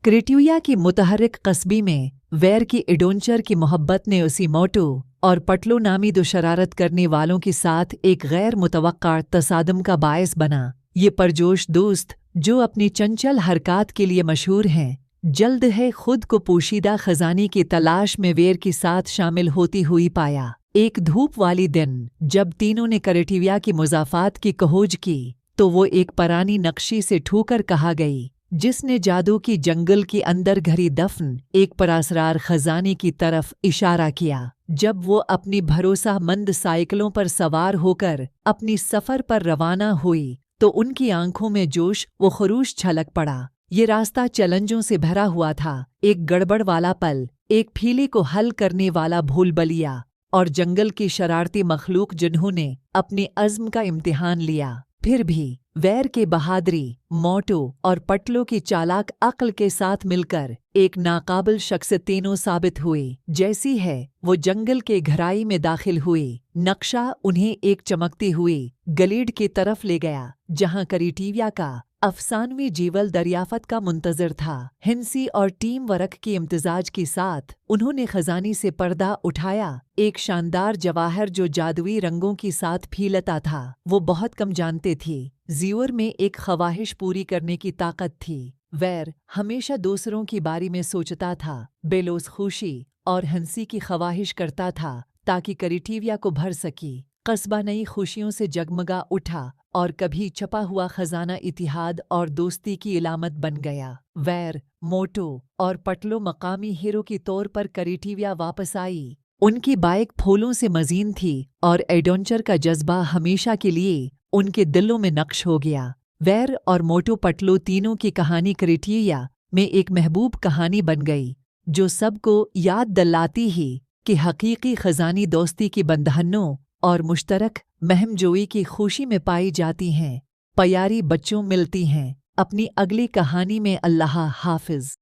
क्रेट्यूया की मुतहर्रिक कस्बी में वैर की एडोंचर की मोहब्बत ने उसी मोटू और पटलू नामी दो शरारत करने वालों के साथ एक गैर मुतवक्का तसादम का बायस बना। ये परजोश दोस्त, जो अपनी चंचल हरकत के लिए मशहूर हैं, जल्द है खुद को पोशीदा खजाने की तलाश में वेर के साथ शामिल होती हुई पाया। एक धूप वाली दिन जब तीनों ने क्रेट्यूया की मुज़ाफ़ात की खोज की तो वो एक पुरानी नक्शी से ठूकर कहा गई, जिसने जादू की जंगल के अंदर घरी दफन एक परासरार खजाने की तरफ इशारा किया। जब वो अपनी भरोसामंद साइकिलों पर सवार होकर अपनी सफर पर रवाना हुई तो उनकी आंखों में जोश व खरूश छलक पड़ा। ये रास्ता चैलेंजों से भरा हुआ था, एक गड़बड़ वाला पल, एक फीले को हल करने वाला भूलभुलैया और जंगल की शरारती मखलूक जिन्होंने अपने अज़्म का इम्तिहान लिया। फिर भी वैर के बहादुरी, मोटू और पटलू की चालाक अक्ल के साथ मिलकर एक नाकाबिल शख्सियतें साबित हुई। जैसी है वो जंगल के गहराई में दाखिल हुई, नक्शा उन्हें एक चमकती हुई गलीड की तरफ ले गया, जहां क्रेट्यूया का अफसानवी जीवल दरियाफत का मुंतजर था। हिंसी और टीम वर्क के इम्तिजाज के साथ उन्होंने खजाने से पर्दा उठाया, एक शानदार जवाहर जो जादुई रंगों के साथ फीलता था। वो बहुत कम जानते थे ज़ियोर में एक ख्वाहिश पूरी करने की ताकत थी। वैर हमेशा दूसरों की बारी में सोचता था, बेलोस खुशी और हंसी की ख्वाहिश करता था ताकि क्रेट्यूया को भर सकी। कस्बा नई खुशियों से जगमगा उठा और कभी छपा हुआ खजाना इतिहाद और दोस्ती की इलामत बन गया। वैर, मोटू और पटलू मकामी हीरो के तौर पर क्रेट्यूया वापस आई। उनकी बाइक फूलों से मज़ीन थी और एडवेंचर का जज्बा हमेशा के लिए उनके दिलों में नक्श हो गया। वैर और मोटू पटलू तीनों की कहानी क्रेट्यूया में एक महबूब कहानी बन गई, जो सबको याद दिलाती ही कि हकीकी खजानी दोस्ती की बंधनों और मुश्तरक महमजोई की खुशी में पाई जाती हैं। प्यारी बच्चों, मिलती हैं अपनी अगली कहानी में। अल्लाह हाफ़िज़।